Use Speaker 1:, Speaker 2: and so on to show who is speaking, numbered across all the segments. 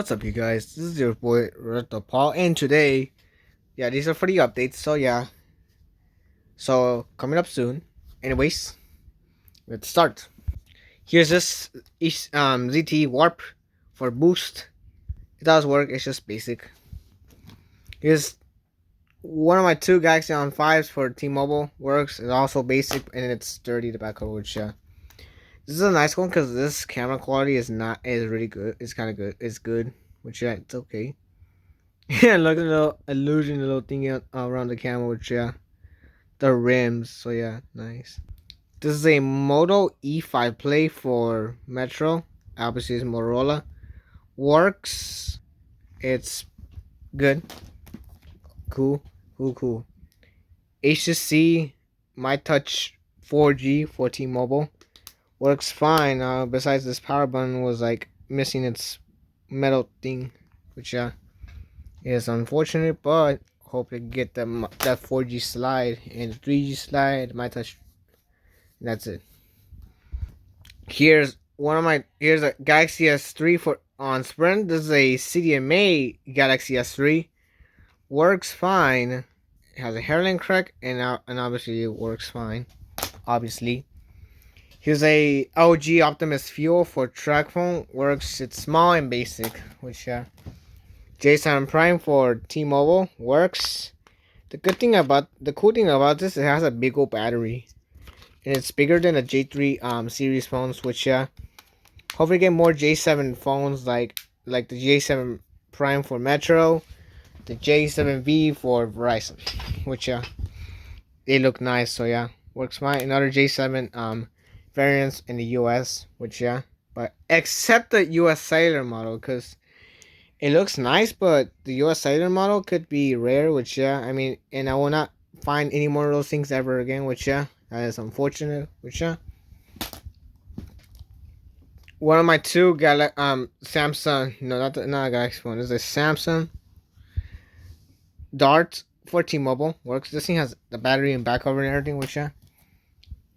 Speaker 1: What's up, you guys? This is your boy Roberto Paul, and today, these are for the updates. So coming up soon. Anyways, let's start. Here's this ZT Warp for boost. It does work. It's just basic. Here's one of my two Galaxy on 5s for T-Mobile. Works. It's also basic and it's sturdy. The back cover, which this is a nice one because this camera quality is really good. It's kind of good. It's good, which it's okay. Yeah, look at the little illusion, the little thing around the camera, which the rims. So yeah, nice. This is a Moto E5 Play for Metro. Obviously, it's Motorola. Works. It's good. Cool. HTC My Touch 4G for T-Mobile. Works fine. Besides, this power button was like missing its metal thing, which is unfortunate, but hope to get that 4G slide and 3G slide. My touch. That's it. Here's a Galaxy S3 for on Sprint. This is a CDMA Galaxy S3. Works fine. It has a hairline crack and obviously it works fine. Obviously. Here's a LG Optimus Fuel for track phone. Works. It's small and basic, which J7 Prime for T-Mobile works. The cool thing about this, it has a big old battery, and it's bigger than the J3 series phones, which hopefully get more J7 phones like the J7 Prime for Metro, the J7V for Verizon, which they look nice. So yeah, works fine. Another J7 variants in the US, which but except the US cellular model, because it looks nice, but the US cellular model could be rare, which I mean, and I will not find any more of those things ever again, which that is unfortunate, which one of my two Samsung, no, not a Galaxy phone, this is a Samsung Dart for T-Mobile, works. This thing has the battery and back cover and everything, which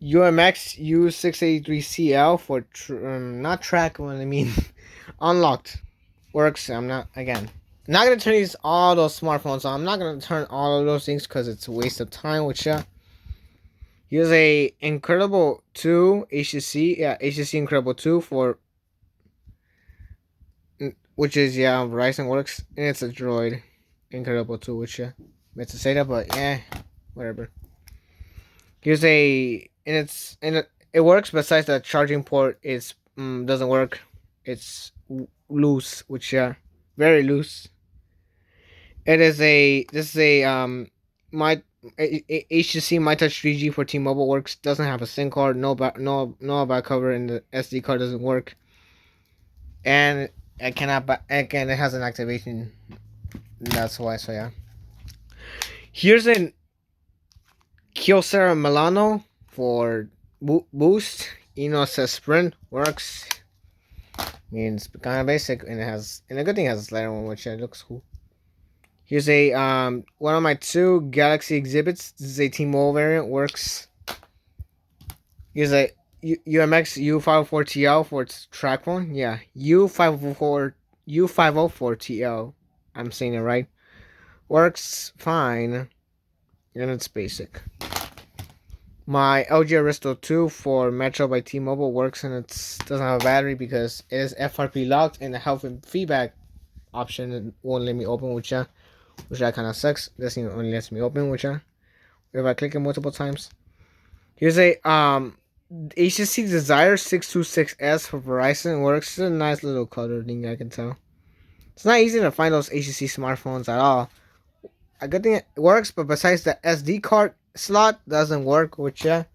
Speaker 1: UMX U683CL for not track one, I mean unlocked. Works. I'm not gonna turn all those smartphones on. I'm not gonna turn all of those things because it's a waste of time. Which here's a Incredible 2 HTC. Yeah, HTC Incredible 2 for which is Verizon works, and it's a Droid Incredible 2, which meant to say that, but whatever. Here's it works. Besides the charging port is doesn't work. It's loose, which very loose. This is a my HTC My Touch 3G for T-Mobile works. Doesn't have a SIM card. No back cover, and the SD card doesn't work. And it has an activation. That's why. So yeah. Here's an Kyocera Milano for boost. Says Sprint works. Means kind of basic, and a good thing it has a slider one, which looks cool. Here's a one of my two Galaxy exhibits. This is a T-Mobile variant, works. Here's a UMX U504TL for its track phone. Yeah, U504TL. I'm saying it right. Works fine, and it's basic. My LG Aristo 2 for Metro by T-Mobile works, and it doesn't have a battery because it is FRP locked, and the health and feedback option won't let me open, which that kind of sucks. This thing only lets me open, which if I click it multiple times. Here's a HTC Desire 626S for Verizon. Works. It's a nice little color thing, I can tell. It's not easy to find those HTC smartphones at all. A good thing it works, but besides the SD card slot doesn't work, which it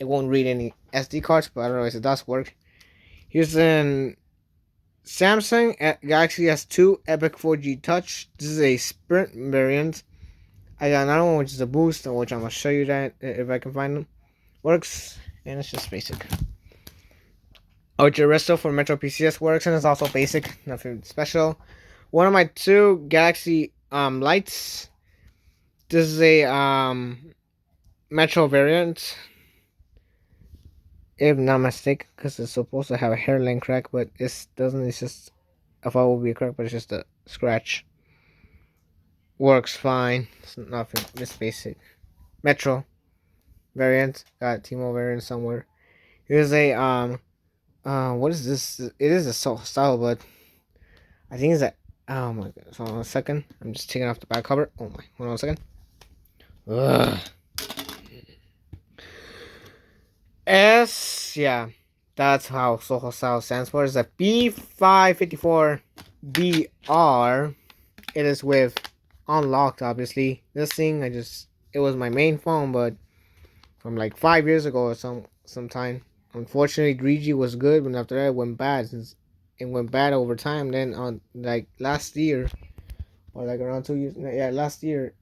Speaker 1: won't read any SD cards, but otherwise it does work. Here's an Samsung Galaxy S2 Epic 4G Touch. This is a Sprint variant. I got another one which is a boost, which I'm gonna show you that if I can find them. Works, and it's just basic. Ultra Resto for Metro PCS works, and it's also basic, nothing special. One of my two Galaxy lights. This is a Metro variant, if not mistaken, because it's supposed to have a hairline crack, but it doesn't. It's just I thought it would be correct, but it's just a scratch. Works fine. It's nothing. It's basic. Metro variant. Got T-Mobile variant somewhere. Here's a what is this? It is a soul style, but I think it's a. Oh my god! Hold on a second. I'm just taking off the back cover. Oh my! Hold on a second. Ugh. Yeah, that's how Soho Style stands for. It's a B554BR. It is with unlocked, obviously. This thing, it was my main phone, but from like 5 years ago or sometime. Unfortunately, 3G was good, but after that, it went bad. Since it went bad over time, then on like last year, or like around 2 years, yeah, last year,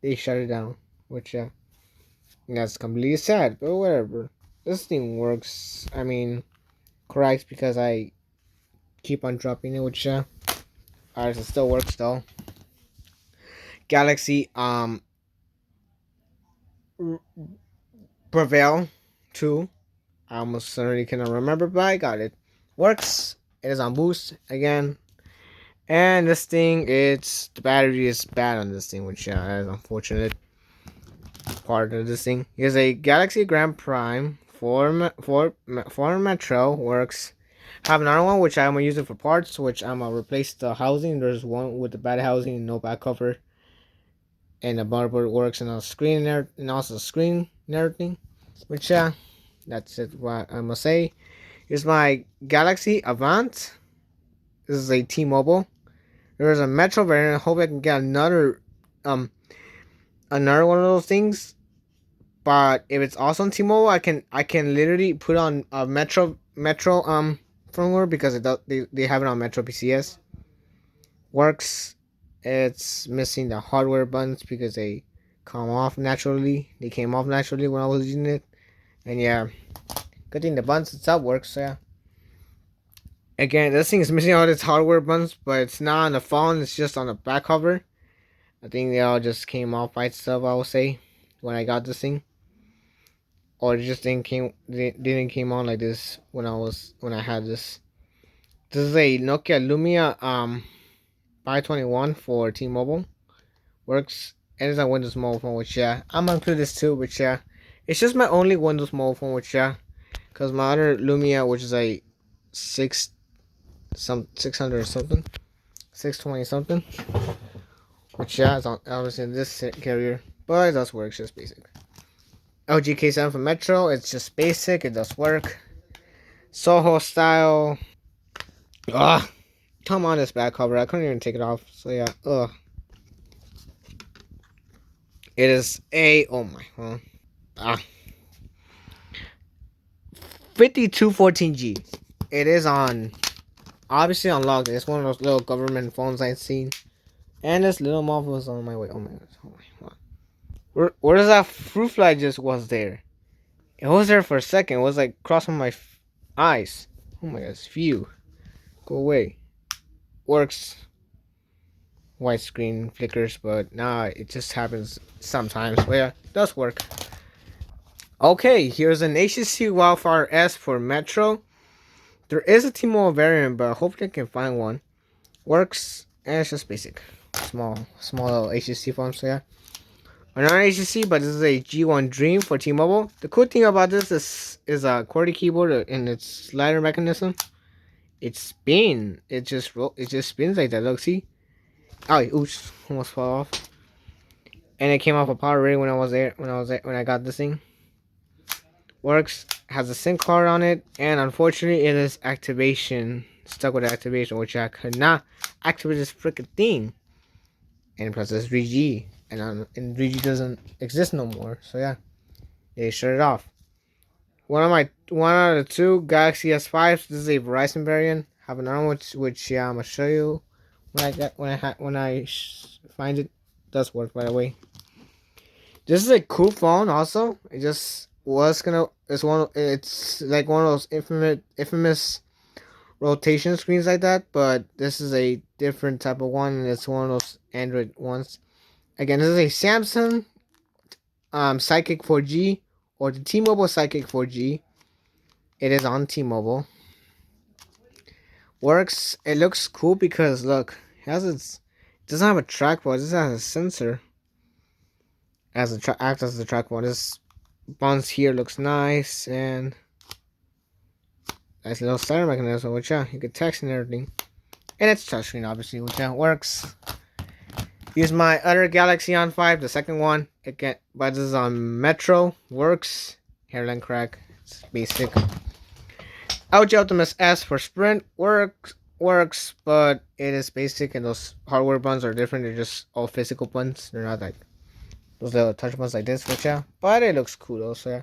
Speaker 1: they shut it down, which that's completely sad, but whatever. This thing works. I mean, correct because I keep on dropping it, which ours it still works though. Galaxy Prevail 2. I almost certainly cannot remember, but I got it. Works. It is on boost again. And this thing, the battery is bad on this thing, which is unfortunate part of this thing. Here's a Galaxy Grand Prime for Metro. Works. Have another one which I'm gonna use it for parts, which I'm gonna replace the housing. There's one with the bad housing and no back cover, and the motherboard works and on the screen and also the screen and everything. Which that's it. What I must say. Here's my Galaxy Avant. This is a T-Mobile. There's a Metro variant. I hope I can get another one of those things. But if it's also on T-Mobile, I can literally put on a Metro firmware because they have it on Metro PCS. Works. It's missing the hardware buttons because they come off naturally. They came off naturally when I was using it, and yeah, good thing the buttons itself works. So yeah. Again, this thing is missing all its hardware buttons, but it's not on the phone. It's just on the back cover. I think they all just came off by itself. I would say when I got this thing, or it just didn't came on like this when I had this. This is a Nokia Lumia 521 for T-Mobile. Works. It is a Windows Mobile phone, which I'm gonna include this too, which it's just my only Windows Mobile phone, which because my other Lumia, which is a 600 or something, 620 something, which is obviously in this carrier, but it does work. It's just basic. LG K7 for Metro. It's just basic. It does work. Soho Style. Ugh. Come on, this back cover. I couldn't even take it off. So yeah. Ugh. It is a. Oh my. 5214G. It is on. Obviously unlocked. It's one of those little government phones I've seen. And this little moth was on my way. Oh my god. Oh my god. Where does that fruit fly just was there? It was there for a second. It was like crossing my eyes. Oh my god. Phew. Go away. Works. White screen flickers, but nah, it just happens sometimes. But yeah, it does work. Okay, here's an HTC Wildfire S for Metro. There is a T-Mobile variant, but hopefully I can find one. Works, and it's just basic. Small little HTC phone, so yeah. Another HTC, but this is a G1 Dream for T-Mobile. The cool thing about this is a QWERTY keyboard and its slider mechanism. It spins. It just spins like that. Look, see? Oh, oops, almost fell off. And it came off a power rating when I got this thing. Works, has a SIM card on it, and unfortunately it is stuck with activation, which I could not activate this freaking thing. And plus it's 3G, and 3G doesn't exist no more, so yeah, they shut it off. One out of the two Galaxy S5s. This is a Verizon variant. Have another one which yeah, I'm gonna show you when I find it. Does work, by the way. This is a cool phone. Also, it just it's like one of those infamous rotation screens like that, but this is a different type of one, and it's one of those Android ones. Again, this is a Samsung Sidekick 4G or the T-Mobile Sidekick 4G. It is on T-Mobile. Works. It looks cool because look, it has its. It doesn't have a trackball. It just has a sensor as acts as the trackball. This bounce here looks nice and nice little starter mechanism. Which you can text and everything, and it's touchscreen obviously, which works. Use my other Galaxy on 5, the second one. Again, but this is on Metro. Works. Hairline crack. It's basic. LG Optimus S for Sprint works, but it is basic, and those hardware buttons are different. They're just all physical buttons. They're not like those little touch buttons like this, which but it looks cool also. Yeah.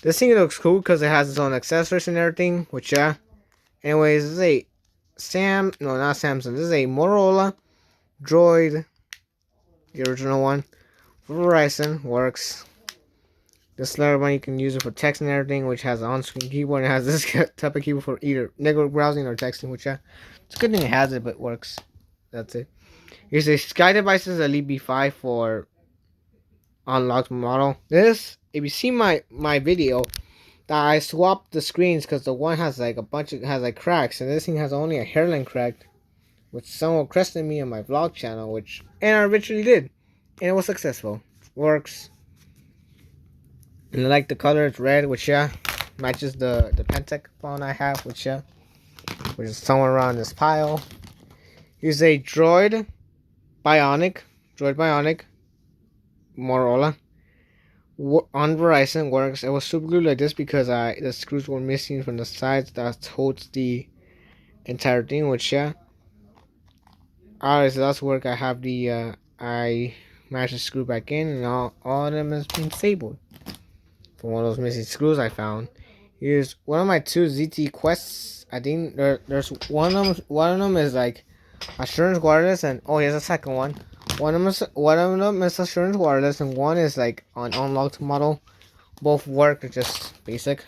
Speaker 1: This thing looks cool because it has its own accessories and everything, which Anyways, this is a not Samsung. This is a Motorola Droid, the original one. Verizon works. This letter one you can use it for text and everything, which has an on-screen keyboard and has this type of keyboard for either network browsing or texting, which it's a good thing it has it, but it works. That's it. Here's a Sky Devices Elite B5 for unlocked model. This, if you see my video, that I swapped the screens because the one has like has like cracks, and this thing has only a hairline crack, which someone requested me on my vlog channel, and I eventually did, and it was successful. Works. And I like the color, it's red, which matches the Pentec phone I have, which is somewhere around this pile. Here's a Droid Bionic Motorola on Verizon. Works. It was super glued like this because the screws were missing from the sides that holds the entire thing, which alright, so that's work. I have the I managed to screw back in, and all of them has been disabled from one of those missing screws I found. Here's one of my two ZT Quests. I think there's one of them is like Assurance Wireless, and here's a second one. One of them is Assurance Wireless, and one is like an unlocked model. Both work, just basic.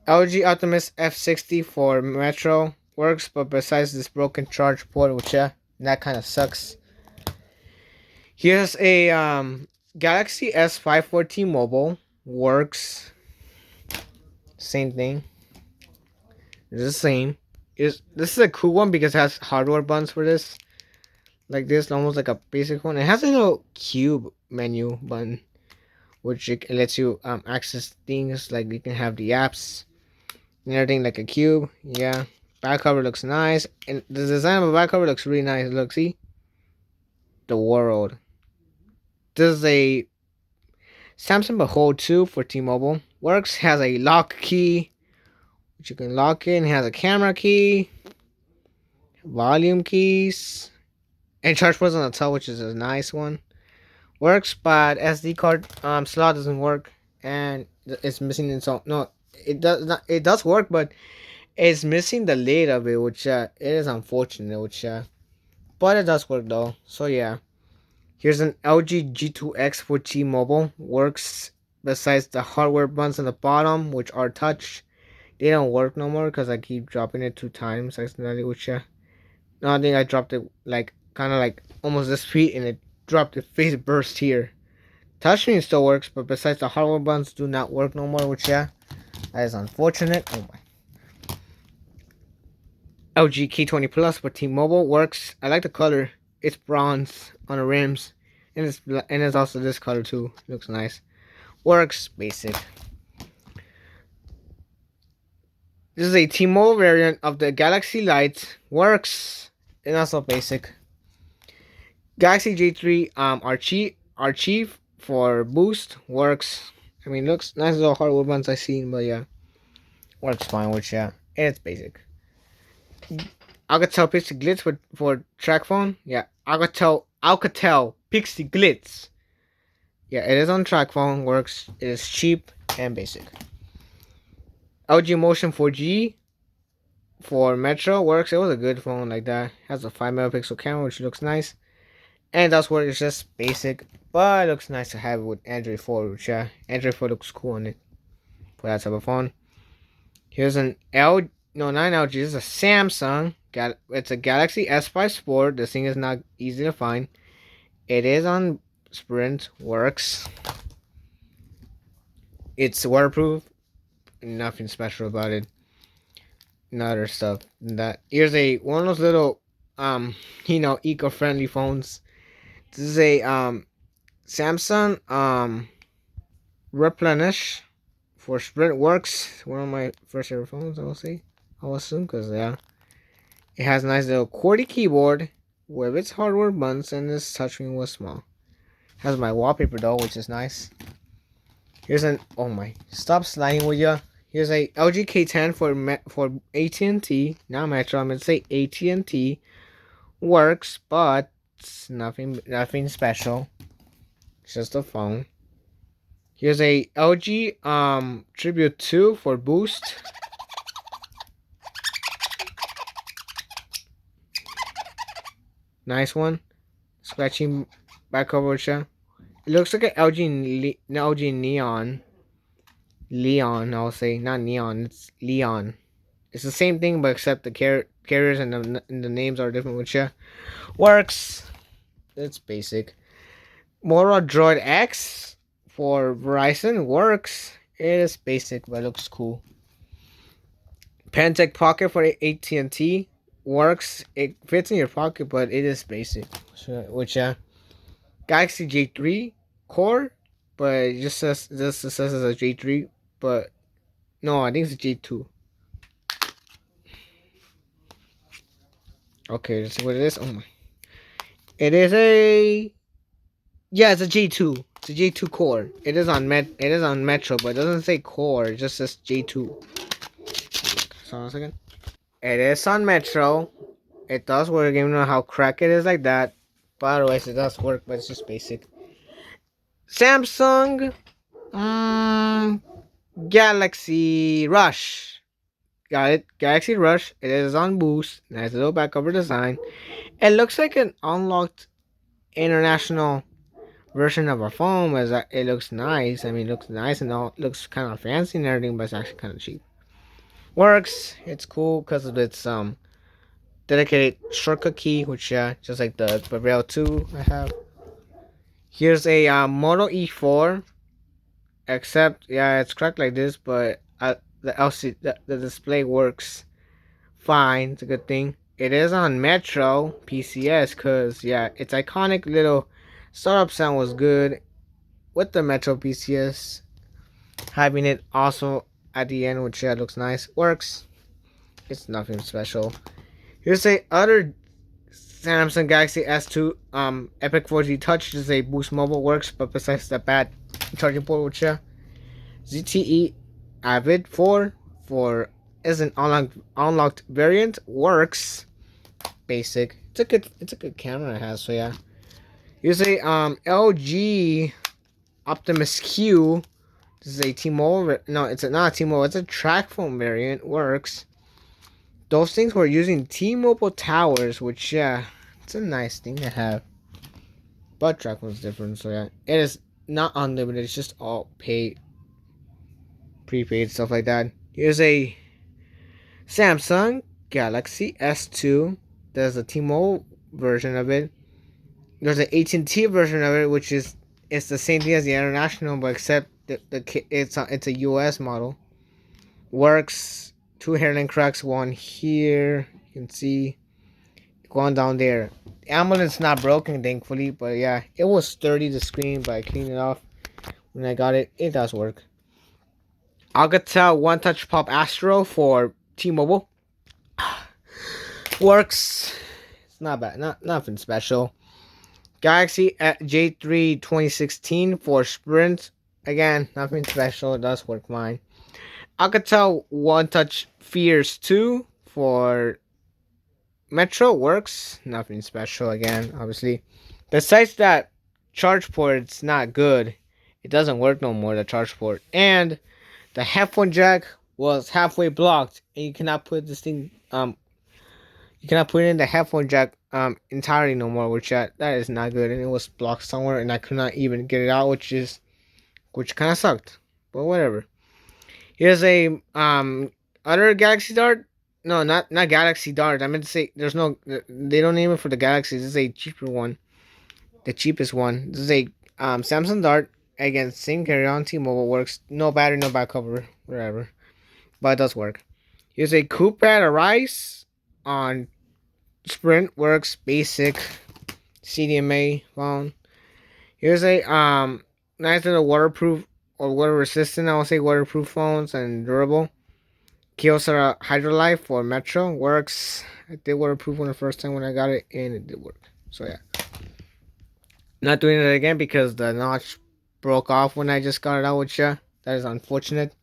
Speaker 1: LG Optimus F60 for Metro works, but besides this broken charge port, which that kind of sucks. Here's a Galaxy S5 for T-Mobile. Works. Same thing. It's the same. This is a cool one because it has hardware buttons for this. Like this, almost like a basic one. It has a little cube menu button, which lets you access things, like you can have the apps and everything like a cube. Yeah. Back cover looks nice. And the design of the back cover looks really nice. Look, see? The world. This is a Samsung Behold 2 for T-Mobile. Works, has a lock key, which you can lock in. Has a camera key, volume keys, and charge ports on the top, which is a nice one. Works, but SD card slot doesn't work, and it's missing its own. No, it does not. It does work, but it's missing the lid of it, which it is unfortunate. But it does work though. So yeah. Here's an LG G2X for T-Mobile. Works besides the hardware buttons on the bottom, which are touch. They don't work no more because I keep dropping it 2 times accidentally, which no, I think I dropped it like kind of like almost this feet, and it dropped the face burst here. Touchscreen still works, but besides the hardware buttons do not work no more, which that is unfortunate. Oh my. LG K20 Plus for T-Mobile works. I like the color. It's bronze on the rims, and it's also this color too. Looks nice. Works basic. This is a T-Mobile variant of the Galaxy Light. Works, and also basic. Galaxy J3 Archive for boost. Works. I mean, looks nice little hardware buttons I seen, but yeah, works fine. Which and it's basic. Alcatel Pixie Glitz for track phone. Yeah, Alcatel Pixie Glitz. Yeah, it is on track phone. Works. It is cheap and basic. LG Motion 4G for Metro works. It was a good phone like that. Has a 5 megapixel camera, which looks nice, and that's work. It's just basic, but it looks nice to have it with Android 4. Which Android 4 looks cool on it for that type of phone. Here's an not LG. This is a Samsung. It's a Galaxy S5 Sport. This thing is not easy to find. It is on Sprint. Works. It's waterproof. Nothing special about it. and other stuff. That here's a one of those little eco-friendly phones. This is a Samsung Replenish for Sprint Works. One of my first ever phones, I will say. I will assume, because yeah, it has a nice little QWERTY keyboard with its hardware buttons, and this touchscreen was small. Has my wallpaper though, which is nice. Here's an oh my, stop sliding, will ya? Here's a LG K10 for AT&T. Not Metro. I'm gonna say AT&T. Works, but it's nothing special. It's just a phone. Here's a LG Tribute 2 for Boost. Nice one. Scratching back over you. It looks like an LG Neon. Leon, I'll say, not Neon. It's Leon. It's the same thing, but except the carriers and the names are different. Which works. It's basic. Motorola Droid X for Verizon works. It is basic, but looks cool. Pantech Pocket for AT&T works. It fits in your pocket, but it is basic. Which Galaxy J3 Core, but it just says as a J3, but no, I think it's a J2. Okay, let's see what it is. Oh my, it is a it's a J2. It's a J2 Core. It is on Metro, but it doesn't say Core. It just says J2. Hold on a second. It is on Metro. It does work. Even know how crack it is like that. But otherwise, it does work. But it's just basic. Samsung Galaxy Rush. Got it. Galaxy Rush. It is on Boost. Nice little back cover design. It looks like an unlocked international version of a phone. As it looks nice. I mean, it looks nice and all. It looks kind of fancy and everything, but it's actually kind of cheap. Works. It's cool because of its dedicated shortcut key, which just like the Braille 2 I have. Here's a Moto E4, except it's cracked like this, but the the display works fine. It's a good thing. It is on Metro PCS, cause its iconic little startup sound was good with the Metro PCS. Having it also at the end, which looks nice, works. It's nothing special. Here's a other Samsung Galaxy S2 Epic 4G Touch. This is a Boost Mobile, works, but besides the bad charging port, which ZTE Avid 4 for is an unlocked variant, works. Basic. It's a good camera it has. So yeah. Here's a LG Optimus Q. This is a T-Mobile. No, it's not a T-Mobile. It's a track phone variant. Works. Those things were using T-Mobile towers, which it's a nice thing to have. But track phone's different, so it is not unlimited. It's just all paid, prepaid stuff like that. Here's a Samsung Galaxy S2. There's a T-Mobile version of it. There's an AT&T version of it, which is it's the same thing as the international, but except it's a US model. Works. 2 hairline cracks, one here. You can see going down there. The AMOLED's not broken, thankfully, but it was sturdy, the screen, but I cleaned it off when I got it. It does work. Alcatel One Touch Pop Astro for T-Mobile. Works. It's not bad. Nothing special. Galaxy J3 2016 for Sprint. Again, nothing special. It does work fine. Alcatel One Touch Fierce 2 for Metro, works. Nothing special again, obviously. Besides that, charge port, it's not good. It doesn't work no more, the charge port. And the headphone jack was halfway blocked. And you cannot put this thing, you cannot put in the headphone jack entirely no more, which that is not good. And it was blocked somewhere and I could not even get it out, which kind of sucked. But whatever. Here's a other Galaxy Dart. No, not Galaxy Dart. I meant to say they don't name it for the Galaxies. This is a cheaper one, the cheapest one. This is a Samsung Dart. Again, same carry on. T-Mobile, works. No battery, no back cover, whatever. But it does work. Here's a Coopad Arise on Sprint Works Basic CDMA phone. Here's a nice little waterproof or water resistant. I would say waterproof phones and durable. Kyocera Hydrolife for Metro works. I did waterproof one the first time when I got it, and it did work. So yeah, not doing it again because the notch broke off when I just got it out with you. That is unfortunate.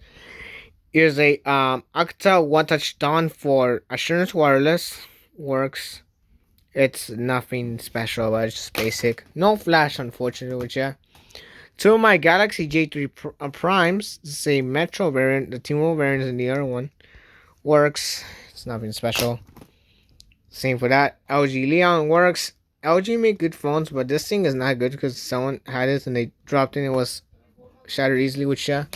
Speaker 1: Here's a Octa One Touch Dawn for Assurance Wireless works. It's nothing special, but it's just basic. No flash, unfortunately, with you. Two of my Galaxy J3 Primes. This is a Metro variant. The T-Mobile variant is in the other one. Works. It's nothing special. Same for that. LG Leon works. LG make good phones, but this thing is not good because someone had it and they dropped it and it was shattered easily with share,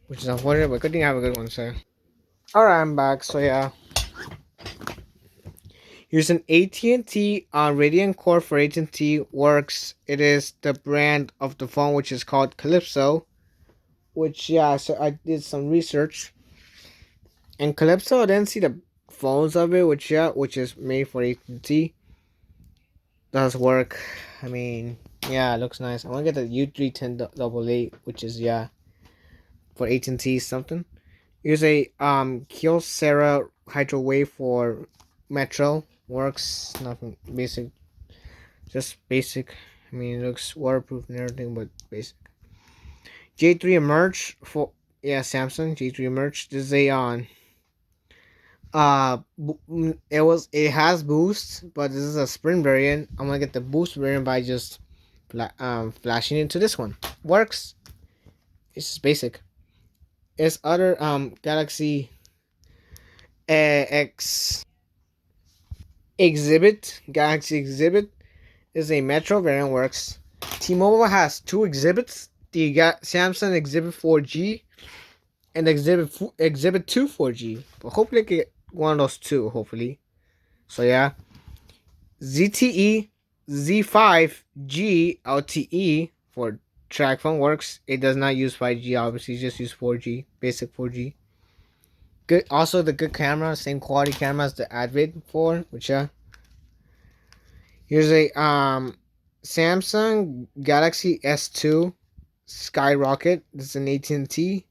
Speaker 1: which is unfortunate, but good thing I have a good one, sir. Alright, I'm back. So yeah. Here's an AT&T Radiant Core for AT&T works. It is the brand of the phone, which is called Calypso. Which yeah, so I did some research. And Calypso, I didn't see the phones of it, which is made for AT&T. Does work. I mean, yeah, it looks nice. I want to get the U310AA, which is yeah for AT&T something. Here's a Kyocera Hydro Wave for Metro. Works. Nothing basic. Just basic. I mean, it looks waterproof and everything, but basic. J3 Emerge for Samsung J3 Emerge. This is a on. It has boost, but this is a sprint variant. I'm gonna get the boost variant by just flashing into this one. Works. It's just basic. It's other Galaxy X Exhibit. Galaxy Exhibit is a Metro variant. Works. T-Mobile has two exhibits. The Samsung Exhibit 4G and Exhibit 2 4G. But hopefully I get one of those two. Hopefully. So yeah. ZTE Z5G LTE for track phone works. It does not use 5G, obviously, just use 4G, basic 4G. Good. Also, the good camera, same quality camera as the Advid 4, which here's a Samsung Galaxy S2 Skyrocket. This is an AT&T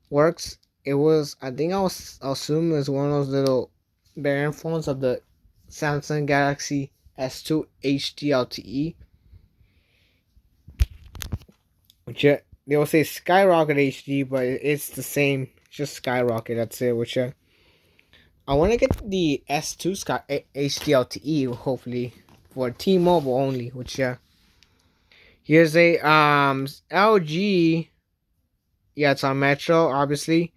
Speaker 1: works. It was, I think I'll assume it's one of those little variant phones of the Samsung Galaxy S2 HD LTE, which they will say Skyrocket HD, but it's the same, it's just Skyrocket. That's it. Which I want to get the S2 Sky HD LTE, hopefully for T-Mobile only. Which here's a LG. Yeah, it's on Metro, obviously.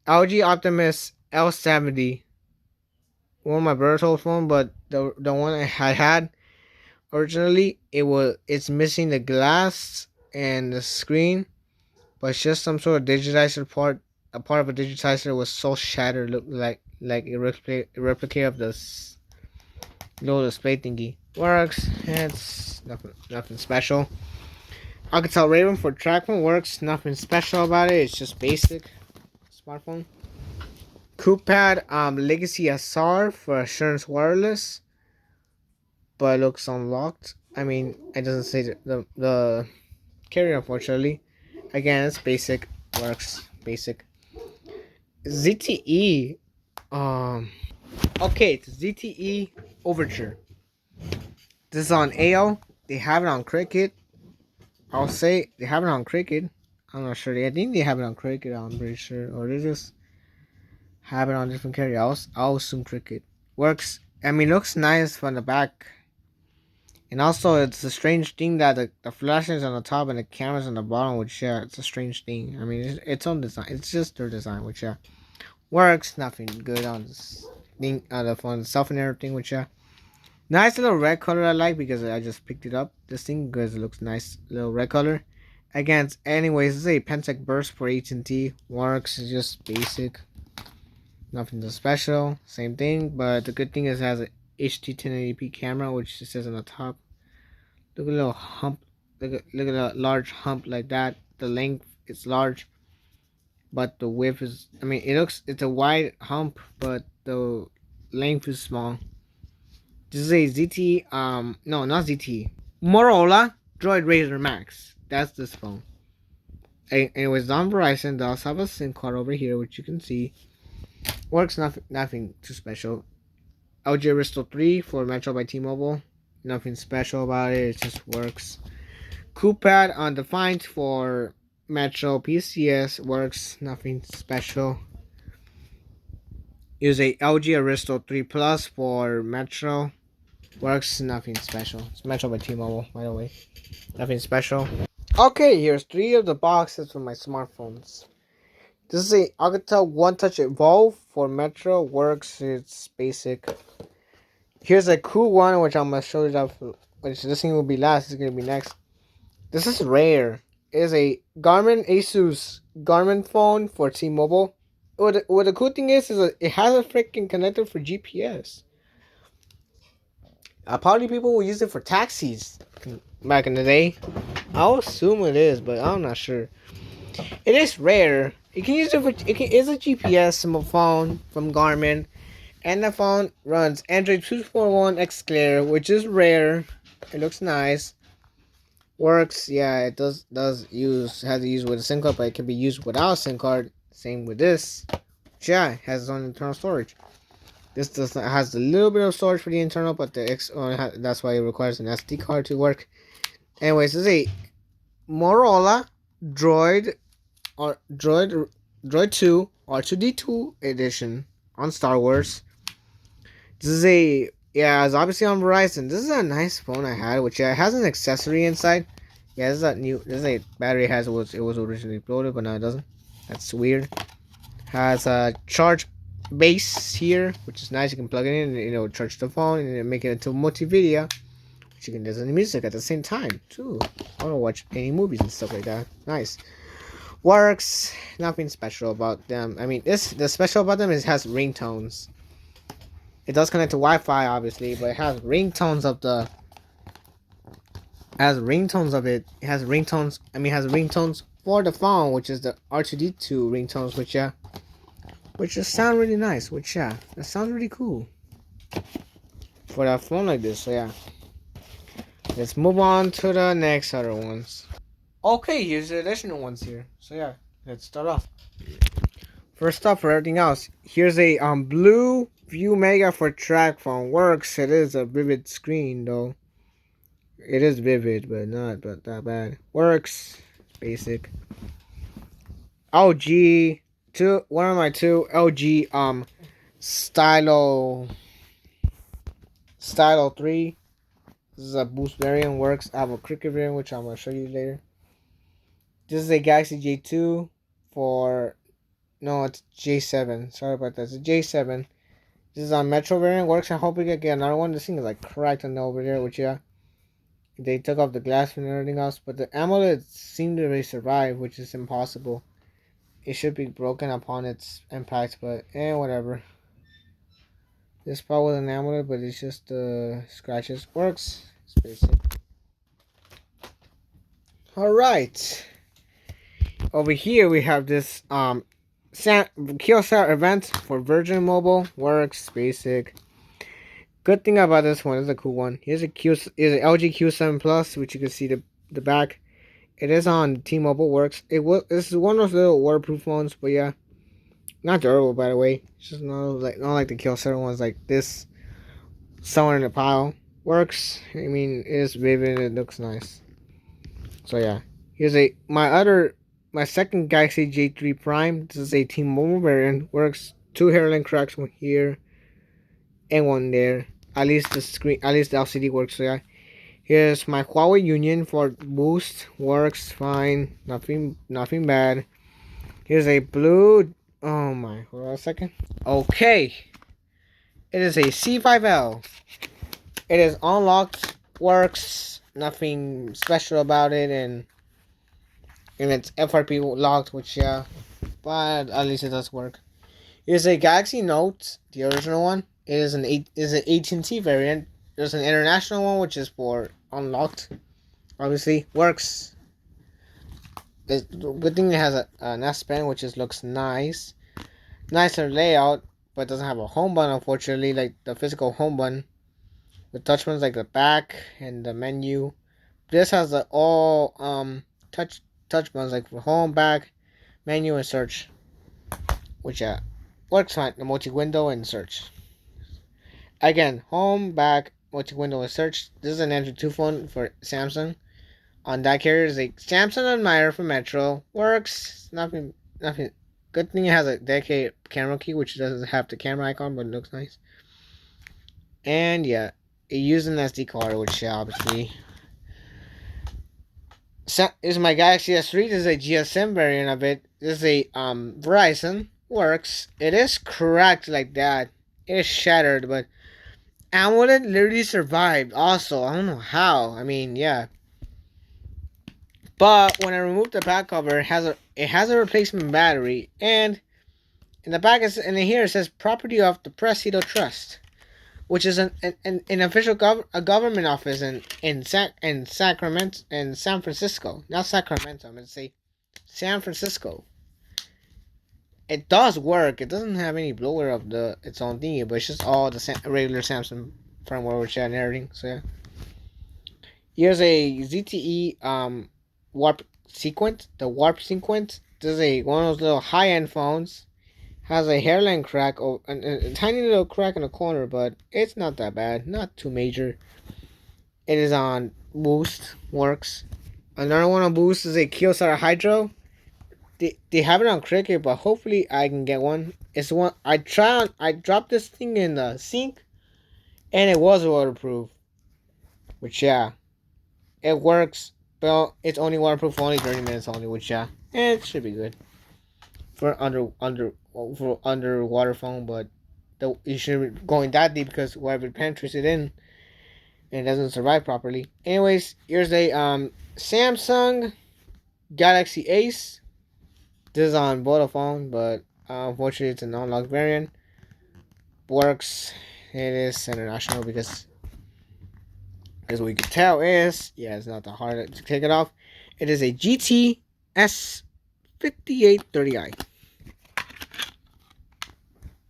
Speaker 1: LG Optimus L70. One of my brother's old phone, but the one I had originally, it's missing the glass and the screen, but it's just some sort of digitizer part. A part of a digitizer was so shattered, looked like a replica of this little display thingy. Works. It's nothing special. Alcatel Raven for trackman works. Nothing special about it. It's just basic smartphone. Coopad Legacy SR for Assurance Wireless, but it looks unlocked. I mean, it doesn't say the carrier, unfortunately. Again, it's basic. Works basic. ZTE. Okay, it's ZTE Overture. This is on AO. They have it on Cricket. I'll say they have it on Cricket. I'm not sure. I think they have it on Cricket. I'm pretty sure, or they just have it on different carriers. I'll assume Cricket works. I mean, looks nice from the back. And also, it's a strange thing that the flash is on the top and the camera's on the bottom, which, yeah, it's a strange thing. I mean, it's its own design. It's just their design, which, yeah, works. Nothing good on this thing, the phone itself and everything, which, yeah. Nice little red color I like because I just picked it up. This thing because it looks nice. Little red color. Again, anyways, this is a Pentec Burst for AT&T. Works. It's just basic. Nothing too special. Same thing, but the good thing is it has a HD 1080p camera, which it says on the top. Look at a little hump. Look at a large hump like that. The length is large. but the width is. I mean, it's a wide hump, but the length is small. This is a ZT. No, not ZT. Motorola Droid Razr Max. That's this phone. And it was on Verizon. They also have a SIM card over here, which you can see. Works nothing too special. LG Aristo 3 for Metro by T-Mobile. Nothing special about it. It just works. Coolpad Undefined for Metro PCS works. Nothing special. Use a LG Aristo 3 Plus for Metro. Works. Nothing special. It's Metro by T-Mobile, by the way. Nothing special. Okay, here's 3 of the boxes for my smartphones. This is a Alcatel One Touch Evolve for Metro. Works. It's basic. Here's a cool one, which I'm gonna show you that. Which this thing will be last. This is gonna be next. This is rare. It is a Asus Garmin phone for T-Mobile. What the cool thing is it has a freaking connector for GPS. Probably people will use it for taxis back in the day. I'll assume it is, but I'm not sure. It is rare. You can use it for it's a GPS phone from Garmin, and the phone runs Android 241 X Clear, which is rare. It looks nice. Works, yeah, it has to use with a SIM card, but it can be used without a SIM card. Same with this. Yeah, it has its own internal storage. This has a little bit of storage for the internal, but that's why it requires an SD card to work. Anyways, this is a Motorola Droid 2 R2D2 edition on Star Wars. This is it's obviously on Verizon. This is a nice phone I had, which has an accessory inside. Yeah, this is a battery it was originally loaded, but now it doesn't. That's weird. Has a charge base here, which is nice. You can plug it in and charge the phone and make it into multimedia, which you can listen to music at the same time too. I want to watch any movies and stuff like that. Nice. Works. Nothing special about them. I mean, the special about them is it has ringtones. It does connect to Wi-Fi, obviously, but it has ringtones of the. It has ringtones of it. It has ringtones. I mean, it has ringtones for the phone, which is the R2D2 ringtones, which just sound really nice. That sounds really cool for a phone like this. So yeah, let's move on to the next other ones. Okay, here's the additional ones here. So yeah, let's start off. First off, for everything else, here's a Blue View Mega for track phone. Works. It is a vivid screen though. It is vivid, but not that bad. Works. Basic. LG one of my 2 LG Stylo 3. This is a boost variant. Works. I have a Cricket variant, which I'm gonna show you later. This is a Galaxy J2 for it's J7. Sorry about that. It's a J7. This is a Metro variant. Works. I hope we can get another one. This thing is like cracked on over there, which they took off the glass and everything else, but the AMOLED seemed to really survive, which is impossible. It should be broken upon its impact, but whatever. This part was an AMOLED, but it's just scratches. Works. It's basic. Alright. Over here we have this Kyocera event for Virgin Mobile. Works. Basic. Good thing about this one, this is a cool one. Here's an LG Q7 Plus, which you can see the back. It is on T-Mobile. Works. This is one of those little waterproof phones, but yeah, not durable by the way. It's just not like the Kyocera ones like this. Somewhere in the pile. Works. I mean, it is vivid. It looks nice. So yeah, here's my second Galaxy J3 Prime. This is a T-Mobile variant. Works. 2 hairline cracks, one here and one there. At least the LCD works. So yeah, here's my Huawei Union for boost. Works fine. Nothing bad. Here's a blue. Oh my! Hold on a second. Okay, it is a C5L. It is unlocked. Works. Nothing special about it, and it's FRP locked, which yeah, but at least it does work. Here's a Galaxy Note, the original one. It is an AT&T variant. There's an international one, which is for unlocked. Obviously, works. It's good thing it has an S Pen, which just looks nice. Nicer layout, but doesn't have a home button, unfortunately, like the physical home button. The touch buttons like the back and the menu. This has the all touch buttons like for home, back, menu, and search, which works fine. The multi window and search. Again, home, back, multi window, and search. This is an Android 2 phone for Samsung. On that carrier is a Samsung Admire for Metro. Works. Nothing. Good thing it has a dedicated camera key, which doesn't have the camera icon, but it looks nice. And yeah, it uses an SD card, which obviously. This is my Galaxy S3. This is a GSM variant of it. This is a Verizon. Works. It is cracked like that. It is shattered, but AMOLED literally survived. Also, I don't know how. I mean, yeah. But when I remove the back cover, it has a replacement battery, and in the back and here it says property of the Presidio Trust, which is an official government office in Sacramento in San Francisco, not Sacramento. I'm gonna say San Francisco. It does work. It doesn't have any bloatware of its own thingy, but it's just all the regular Samsung firmware which and everything. So yeah. Here's a ZTE warp sequence. The warp sequence. This is one of those little high-end phones. Has a hairline crack, or a tiny little crack in the corner, but it's not that bad. Not too major. It is on Boost. Works. Another one on Boost is a Kyocera Hydro. They have it on Cricket, but hopefully I can get one. It's one I dropped this thing in the sink, and it was waterproof. Which yeah, it works. But it's only waterproof for only 30 minutes only. Which yeah, it should be good for underwater phone. But you shouldn't be going that deep because whatever penetrates it in, and it doesn't survive properly. Anyways, here's a Samsung Galaxy Ace. This is on Vodafone, but unfortunately it's a non-locked variant. Works. It is international because, as we can tell, it's not that hard to take it off. It is a GT S5830i.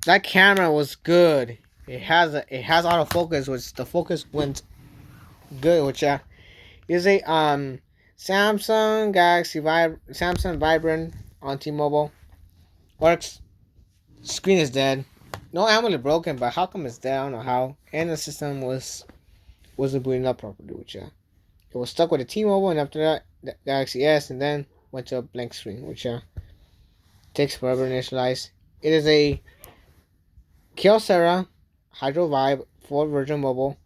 Speaker 1: That camera was good. It has autofocus, which the focus went good, which is a Samsung Vibrant on T-Mobile. Works. Screen is dead. No AMOLED broken, but how come it's dead? I don't know how. And the system wasn't booting up properly, which it was stuck with a T-Mobile, and after that, the Galaxy S, and then went to a blank screen, which takes forever to initialize. It is a Kyocera Hydro Vibe for Virgin Mobile.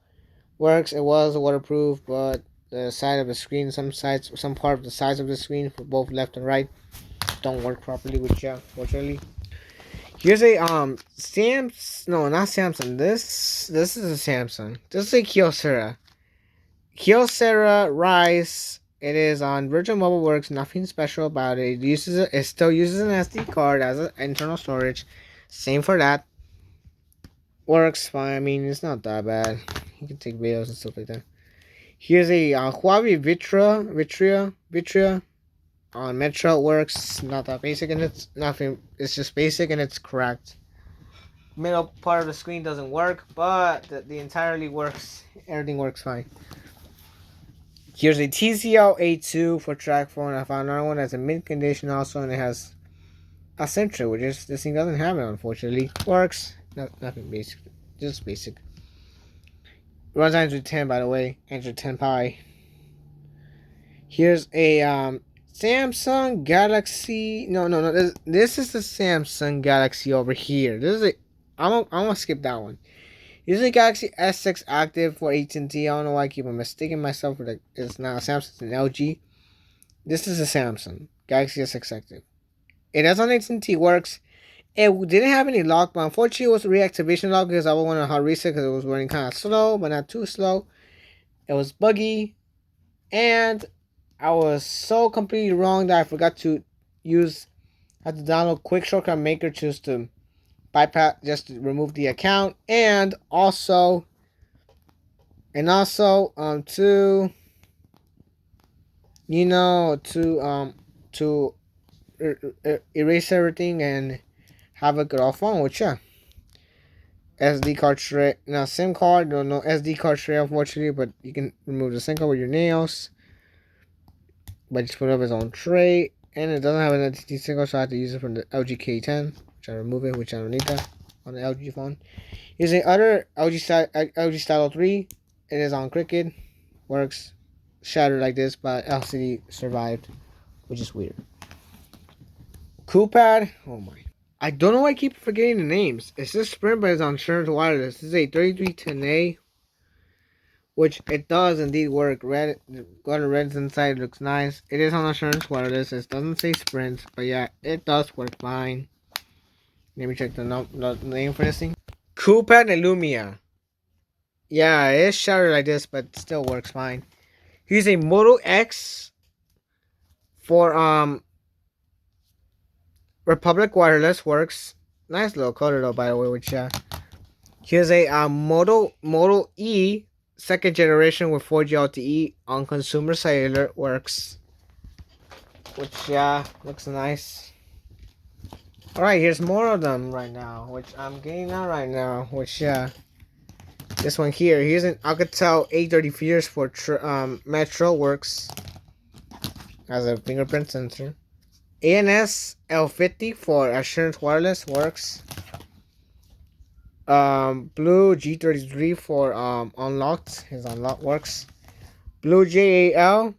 Speaker 1: Works. It was waterproof, but the side of the screen, some part of the sides of the screen for both left and right don't work properly, which fortunately. Here's a not Samsung. This is a Samsung. This is a Kyocera Rise. It is on Virgin Mobile. Works. Nothing special about it. It still uses an SD card as an internal storage. Same for that. Works fine. I mean, it's not that bad. You can take videos and stuff like that. Here's a Huawei Vitria on Metro. Works. Not that basic, and it's nothing. It's just basic, and it's cracked. Middle part of the screen doesn't work, but the entirely works. Everything works fine. Here's a TCL A2 for track phone. I found another one that's in mint condition also, and it has a Centra, which this thing doesn't have it, unfortunately. Works. Nothing basic. Just basic. Runs Android 10, by the way. Android 10 Pie. Here's a Samsung Galaxy. No. This is the Samsung Galaxy over here. This is I'm gonna skip that one. This is a Galaxy S6 Active for AT&T. I don't know why I keep mistaking myself for it's not a Samsung, it's an LG. This is a Samsung Galaxy S6 Active. It is on AT&T. Works. It didn't have any lock, but unfortunately it was a reactivation lock because I wanted a hard reset because it was running kind of slow, but not too slow. It was buggy, and I was so completely wrong that I forgot to had to download Quick Shortcut Maker just to bypass, just to remove the account, and also to to erase everything and have a good all phone. Which yeah, SD card tray, no SIM card, no SD card tray unfortunately, but you can remove the SIM card with your nails. But just put up its own tray, and it doesn't have an NTT SIM card, so I have to use it from the LG K10, which I remove it, which I don't need that on the LG phone. Using other LG Stylo 3, it is on Cricket, works, shattered like this, but LCD survived, which is weird. Coolpad, oh my. I don't know why I keep forgetting the names. It's this Sprint, but it's on Shure Wireless. This is a 3310A, which it does indeed work. Red, got a red inside, looks nice. It is on Shure Wireless. It doesn't say Sprint, but yeah, it does work fine. Let me check the name for this thing. Coolpad Illumia. Yeah, it is shattered like this, but still works fine. Here's a Moto X for Republic Wireless, works. Nice little color though, by the way, which here's a Moto E second generation with 4G LTE on consumer cellular, works. Which looks nice. Alright, here's more of them right now, which I'm getting out right now, which this one here, here's an Alcatel A30 Fierce for Metro, works as a fingerprint sensor. ANS L50 for Assurance Wireless, works. Blue G33 for Unlocked, his Unlocked works. Blue JAL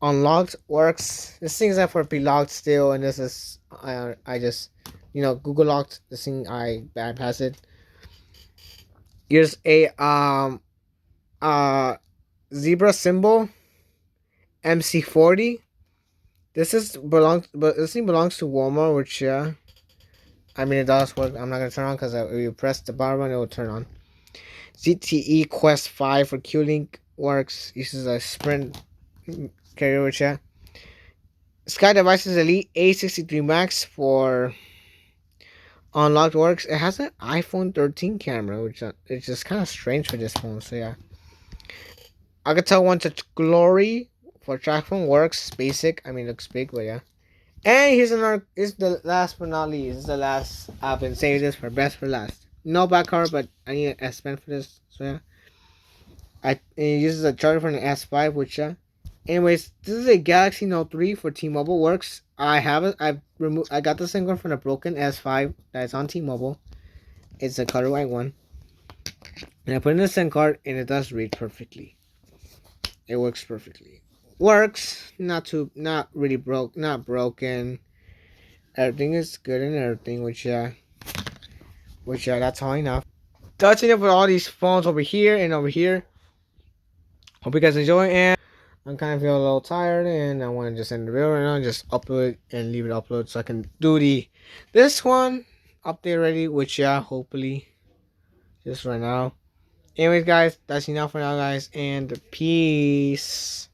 Speaker 1: Unlocked works. This thing's up for P-Locked still, and this is I just Google locked this thing. I bypass it. Here's a Zebra Symbol MC40. This thing belongs to Walmart, which I mean it does work. I'm not gonna turn on because if you press the bar button, it will turn on. ZTE Quest 5 for Q-Link, works. Uses a Sprint carrier, which Sky Devices Elite A63 Max for Unlocked, works. It has an iPhone 13 camera, which it's just kind of strange for this phone. So yeah, Alcatel One Touch Glory for track phone, works. Basic. I mean, looks big, but yeah. And here's another. Is the last but not least. This is the last. I've been saving this for best for last. No back cover, but I need an S Pen for this. So yeah. It uses a charger from the S5, which anyways, this is a Galaxy Note 3 for T-Mobile, works. I have it. I got the SIM card from a broken S5 that's on T-Mobile. It's a color white one. And I put in the SIM card, and it does read perfectly. It works perfectly. Works. Not really not broken. Everything is good and everything, which that's all enough. That's enough with all these phones over here and over here. Hope you guys enjoy, and I'm kind of feeling a little tired, and I want to just end the video right now and just upload it and leave it upload so I can do this one update already, which hopefully just right now. Anyways, guys, that's enough for now, guys, and peace.